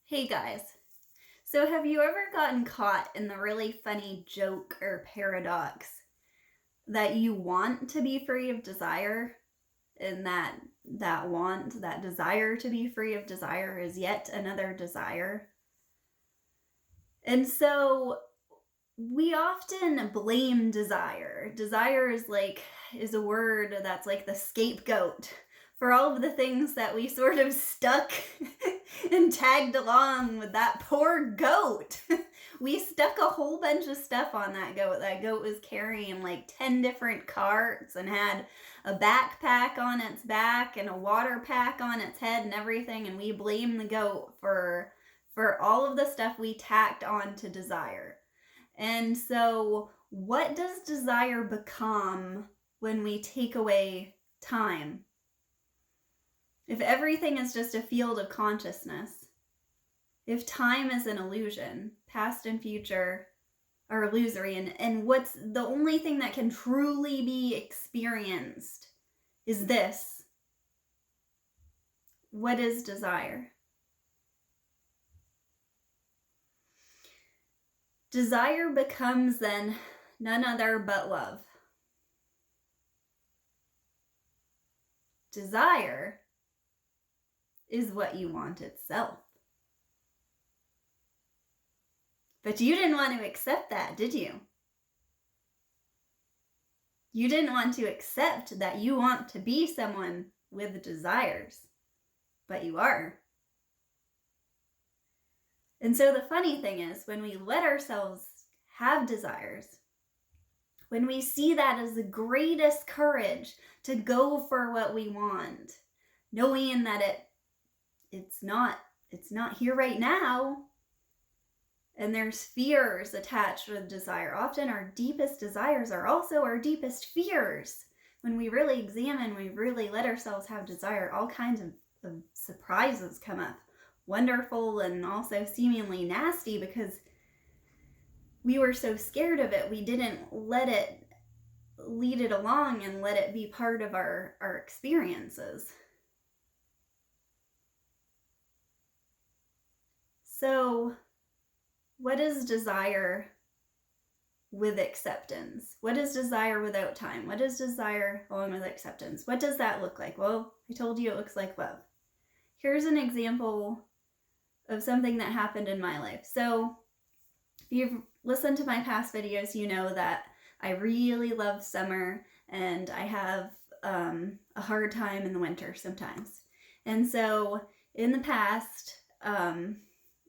Hey guys. So have you ever gotten caught in the really funny joke or paradox that you want to be free of desire and that desire to be free of desire is yet another desire? And so we often blame desire. Desire is a word that's like the scapegoat for all of the things that we sort of stuck and tagged along with that poor goat. We stuck a whole bunch of stuff on that goat. That goat was carrying like 10 different carts and had a backpack on its back and a water pack on its head and everything, and we blame the goat for all of the stuff we tacked on to desire. And so, what does desire become when we take away time? If everything is just a field of consciousness, if time is an illusion, past and future are illusory, and what's the only thing that can truly be experienced is this, what is desire? Desire becomes then none other but love. Desire is what you want itself. But you didn't want to accept that, did you? You didn't want to accept that you want to be someone with desires, but you are. And so the funny thing is, when we let ourselves have desires, when we see that as the greatest courage to go for what we want, knowing that it's not here right now, and there's fears attached with desire. Often our deepest desires are also our deepest fears. When we really examine, we really let ourselves have desire, all kinds of surprises come up. Wonderful and also seemingly nasty, because we were so scared of it, we didn't let it lead it along and let it be part of our experiences. So, what is desire with acceptance? What is desire without time? What is desire along with acceptance? What does that look like? Well, I told you it looks like love. Here's an example of something that happened in my life. So if you've listened to my past videos, you know that I really love summer and I have a hard time in the winter sometimes. And so in the past,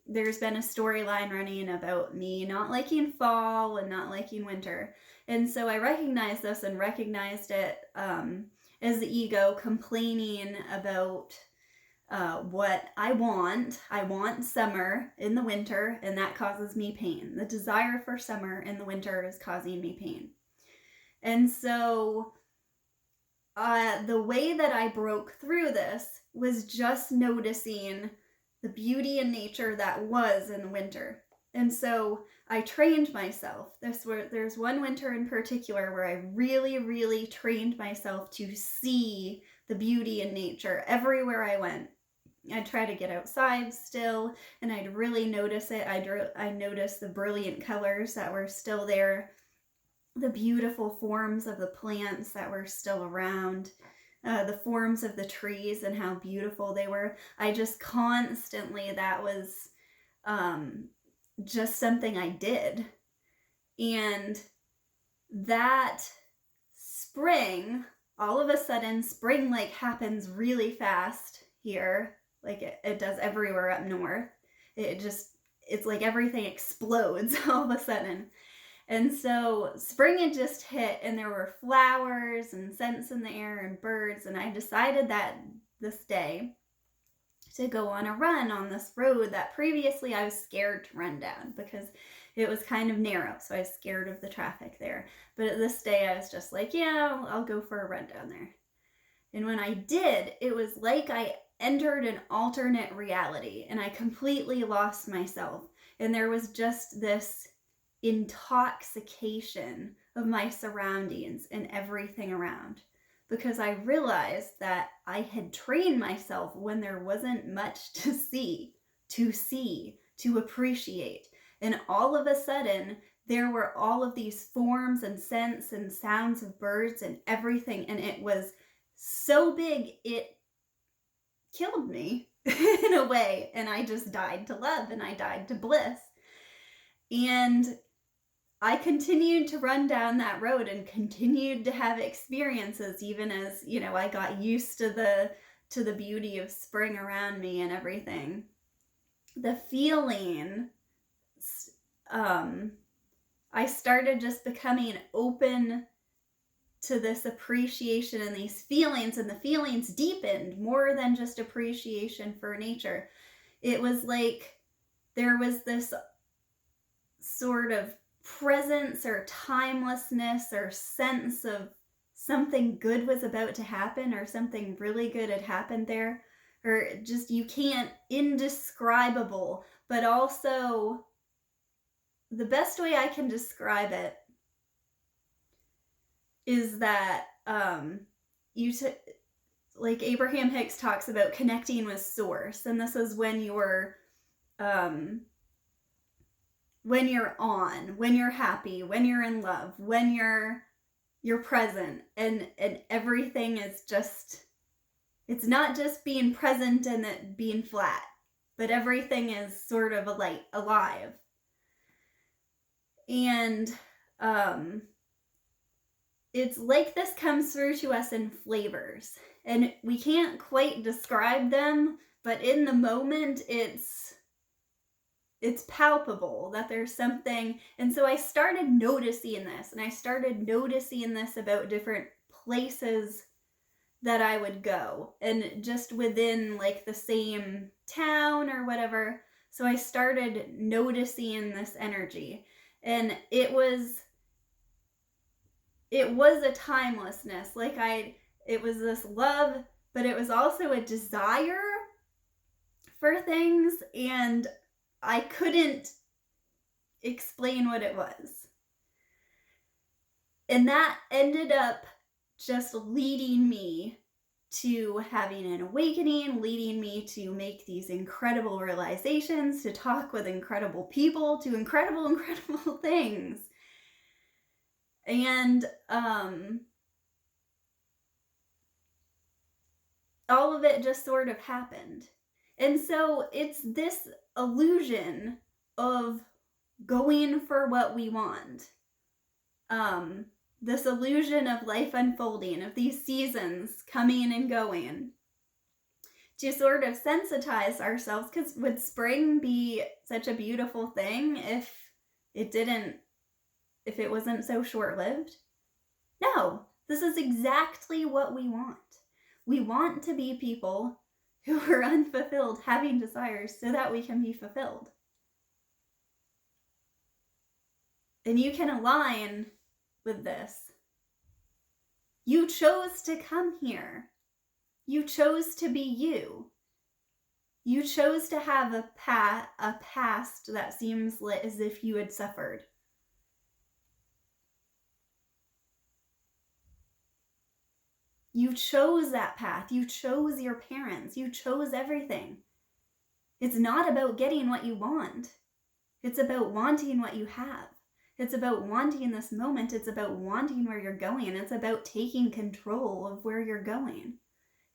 there's been a storyline running about me not liking fall and not liking winter. And so I recognized this and recognized it as the ego complaining about what I want. I want summer in the winter, and that causes me pain. The desire for summer in the winter is causing me pain. And so the way that I broke through this was just noticing the beauty in nature that was in the winter. And so I trained myself. There's one winter in particular where I really, really trained myself to see the beauty in nature everywhere I went. I'd try to get outside still, and I'd really notice it. I noticed the brilliant colors that were still there, the beautiful forms of the plants that were still around, the forms of the trees and how beautiful they were. I just constantly, that was just something I did. And that spring, all of a sudden, spring like happens really fast here, like it does everywhere up north. It's like everything explodes all of a sudden. And so spring had just hit, and there were flowers and scents in the air and birds, and I decided that this day to go on a run on this road that previously I was scared to run down because it was kind of narrow, so I was scared of the traffic there. But this day I was just like, yeah, I'll go for a run down there. And when I did, it was like I entered an alternate reality, and I completely lost myself. And there was just this intoxication of my surroundings and everything around, because I realized that I had trained myself when there wasn't much to see. to see, to appreciate. And all of a sudden, there were all of these forms and scents and sounds of birds and everything. And it was so big, it killed me in a way. And I just died to love and I died to bliss. And I continued to run down that road and continued to have experiences, even as, you know, I got used to the beauty of spring around me and everything. The feeling, I started just becoming open to this appreciation and these feelings, and the feelings deepened more than just appreciation for nature. It was like there was this sort of presence or timelessness or sense of something good was about to happen, or something really good had happened there, or just, you can't, indescribable. But also, the best way I can describe it is that like Abraham Hicks talks about connecting with source, and this is when you're on, when you're happy, when you're in love, when you're present, and everything is just, it's not just being present and it being flat, but everything is sort of alive. And it's like this comes through to us in flavors, and we can't quite describe them, but in the moment it's palpable that there's something. And so I started noticing this, and I started noticing this about different places that I would go, and just within like the same town or whatever. So I started noticing this energy, and it was a timelessness. Like it was this love, but it was also a desire for things, and I couldn't explain what it was. And that ended up just leading me to having an awakening, leading me to make these incredible realizations, to talk with incredible people, to incredible things. And all of it just sort of happened. And so it's this illusion of going for what we want. This illusion of life unfolding, of these seasons coming and going, to sort of sensitize ourselves. Because would spring be such a beautiful thing if it wasn't so short-lived? No, this is exactly what we want. We want to be people who are unfulfilled, having desires so that we can be fulfilled. And you can align with this. You chose to come here. You chose to be you. You chose to have a past that seems as if you had suffered. You chose that path. You chose your parents. You chose everything. It's not about getting what you want. It's about wanting what you have. It's about wanting this moment. It's about wanting where you're going. It's about taking control of where you're going,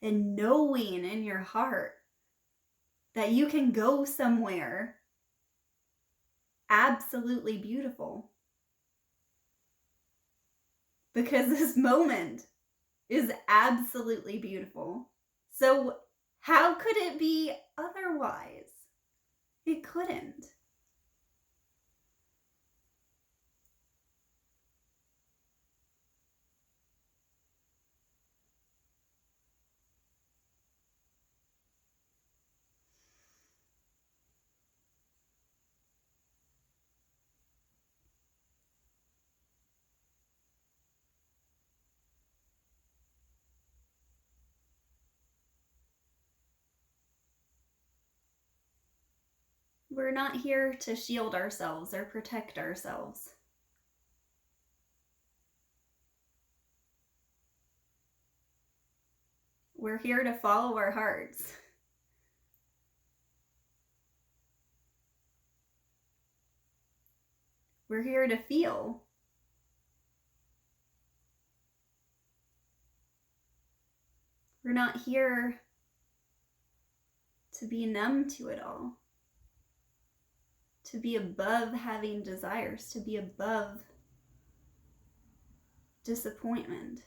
and knowing in your heart that you can go somewhere absolutely beautiful. Because this moment is absolutely beautiful. So how could it be otherwise? It couldn't. We're not here to shield ourselves or protect ourselves. We're here to follow our hearts. We're here to feel. We're not here to be numb to it all, to be above having desires, to be above disappointment.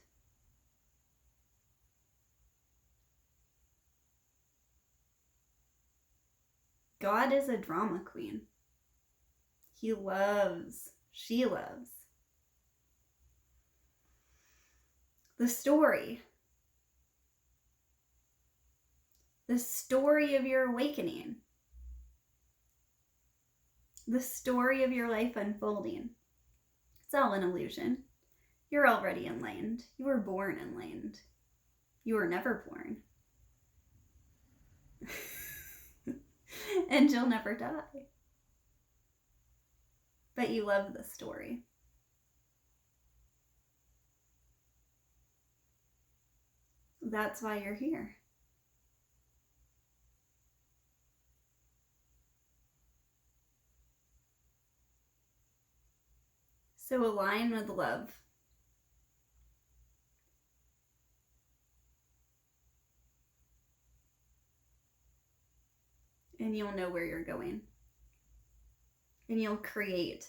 God is a drama queen. He loves, she loves the story of your awakening, the story of your life unfolding. It's all an illusion. You're already enlightened. You were born enlightened. You were never born. And you'll never die. But you love the story. That's why you're here. So align with love. And you'll know where you're going. And you'll create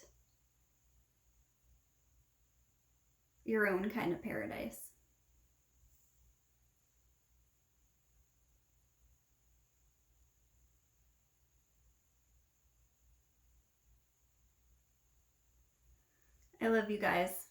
your own kind of paradise. I love you guys.